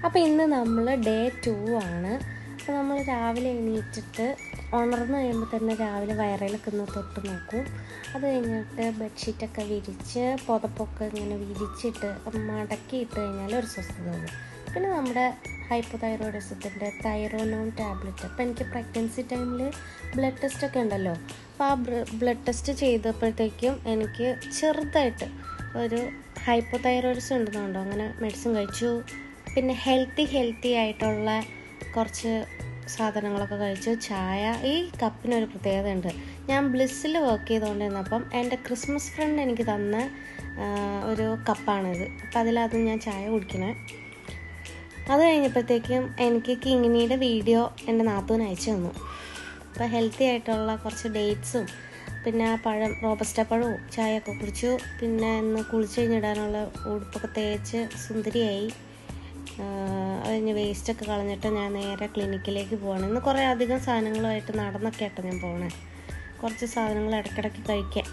അപ്പോൾ ഇന്ന് നമ്മൾ ഡേ 2 ആണ്. അപ്പോൾ നമ്മൾ രാവിലെ എണീറ്റിട്ട് ഉണർന്ന് കഴിയുമ്പോൾ തന്നെ രാവിലെ വയറിലൊക്കെ ഒന്ന് തൊട്ട് നോക്കും. അത് കഴിഞ്ഞിട്ട് ബെഡ്ഷീറ്റൊക്കെ വിരിച്ച് പുതപ്പൊക്കെ ഇങ്ങനെ വിരിച്ചിട്ട് മടക്കിയിട്ട് കഴിഞ്ഞാൽ ഒരു സ്വസ്ഥത തോന്നും. പിന്നെ നമ്മുടെ ഹൈപ്പോതൈറോയിഡിസത്തിൻ്റെ തൈറോനോം ടാബ്ലറ്റ്, അപ്പോൾ എനിക്ക് പ്രഗ്നൻസി ടൈമിൽ ബ്ലഡ് ടെസ്റ്റൊക്കെ ഉണ്ടല്ലോ. അപ്പോൾ ആ ബ്ലഡ് ടെസ്റ്റ് ചെയ്തപ്പോഴത്തേക്കും എനിക്ക് ചെറുതായിട്ട് ഒരു ഹൈപ്പോതൈറോയിഡിസം ഉണ്ടെന്നുണ്ടോ, അങ്ങനെ മെഡിസിൻ കഴിച്ചു. പിന്നെ ഹെൽത്തി ആയിട്ടുള്ള കുറച്ച് സാധനങ്ങളൊക്കെ കഴിച്ചു. ചായ, ഈ കപ്പിനൊരു പ്രത്യേകത ഉണ്ട്. ഞാൻ ബ്ലിസ്സിൽ വർക്ക് ചെയ്തുകൊണ്ടിരുന്നപ്പം എൻ്റെ ക്രിസ്മസ് ഫ്രണ്ട് എനിക്ക് തന്ന ഒരു കപ്പാണിത്. അപ്പം അതിലത് ഞാൻ ചായ കുടിക്കണേ. അത് കഴിഞ്ഞപ്പോഴത്തേക്കും എനിക്ക് കിങ്ങിനിയുടെ വീഡിയോ എൻ്റെ നാത്തൂന് അയച്ചു തന്നു. അപ്പോൾ ഹെൽത്തി ആയിട്ടുള്ള കുറച്ച് ഡേറ്റ്സും പിന്നെ ആ പഴം, റോബസ്റ്റ പഴവും ചായയൊക്കെ കുടിച്ചു. പിന്നെ ഇന്ന് കുളിച്ച് കഴിഞ്ഞിടാനുള്ള ഉടുപ്പൊക്കെ തേച്ച് സുന്ദരിയായി. അത് കഴിഞ്ഞ് വേസ്റ്റൊക്കെ കളഞ്ഞിട്ട് ഞാൻ നേരെ ക്ലിനിക്കിലേക്ക് പോവാണ്. ഇന്ന് കുറേ അധികം സാധനങ്ങളുമായിട്ട് നടന്നൊക്കെ ആട്ടോ ഞാൻ പോകണേ. കുറച്ച് സാധനങ്ങൾ ഇടയ്ക്കിടയ്ക്ക് കഴിക്കാൻ.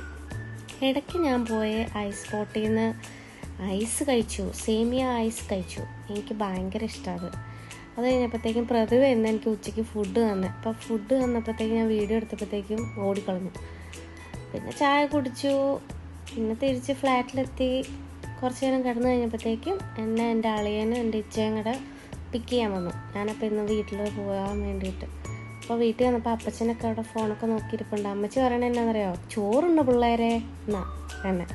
ഇടയ്ക്ക് ഞാൻ പോയ ഐസ് പോട്ടിൽ നിന്ന് ഐസ് കഴിച്ചു, സേമിയ ഐസ് കഴിച്ചു. എനിക്ക് ഭയങ്കര ഇഷ്ടമാണ്. അത് കഴിഞ്ഞപ്പോഴത്തേക്കും പ്രതിഭ എന്ന് എനിക്ക് ഉച്ചയ്ക്ക് ഫുഡ് തന്നെ. അപ്പോൾ ഫുഡ് തന്നപ്പോഴത്തേക്കും ഞാൻ വീഡിയോ എടുത്തപ്പോഴത്തേക്കും ഓടിക്കളഞ്ഞു. പിന്നെ ചായ കുടിച്ചു. പിന്നെ തിരിച്ച് ഫ്ലാറ്റിലെത്തി കുറച്ച് നേരം കിടന്നു കഴിഞ്ഞപ്പോഴത്തേക്കും എന്നെ എൻ്റെ അളിയനും എൻ്റെ ഇച്ചയും കൂടെ പിക്ക് ചെയ്യാൻ വന്നു. ഞാനപ്പോൾ ഇന്ന് വീട്ടിൽ പോകാൻ വേണ്ടിയിട്ട്. അപ്പോൾ വീട്ടിൽ വന്നപ്പോൾ അപ്പച്ചനൊക്കെ അവിടെ ഫോണൊക്കെ നോക്കിയിരിപ്പുണ്ട്. അമ്മച്ചി പറയണത് എന്നാണെന്നറിയോ, ചോറുണ്ട് പിള്ളേരെ എന്നാ എന്നെ.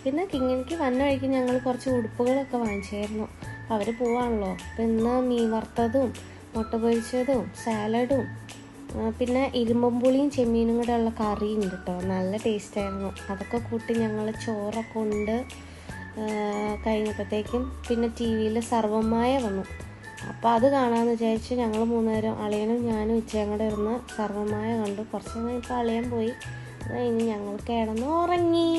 പിന്നെ കിങ്ങിനിക്ക് വന്ന വഴിക്ക് ഞങ്ങൾ കുറച്ച് ഉടുപ്പുകളൊക്കെ വാങ്ങിച്ചായിരുന്നു. അപ്പോൾ അവർ പോവാണല്ലോ. അപ്പോൾ ഇന്ന് മീൻ വറുത്തതും മുട്ട പൊരിച്ചതും സാലഡും പിന്നെ ഇരുമ്പുളിയും ചെമ്മീനും കൂടെ ഉള്ള കറിയും ഉണ്ട് കേട്ടോ. നല്ല ടേസ്റ്റായിരുന്നു. അതൊക്കെ കൂട്ടി ഞങ്ങൾ ചോറൊക്കെ ഉണ്ട് കഴിഞ്ഞപ്പോഴത്തേക്കും പിന്നെ ടി വിയിൽ സർവ്വമായ വന്നു. അപ്പോൾ അത് കാണാമെന്ന് വിചാരിച്ച് ഞങ്ങൾ മൂന്നുപേരും, അളിയനും ഞാനും ഇച്ചയും കൂടെ ഇരുന്ന് സർവ്വമായ കണ്ടു. കുറച്ച് കഴിഞ്ഞപ്പോൾ അളിയൻ പോയി. അത് കഴിഞ്ഞ് ഞങ്ങൾ കിടന്ന് ഉറങ്ങി.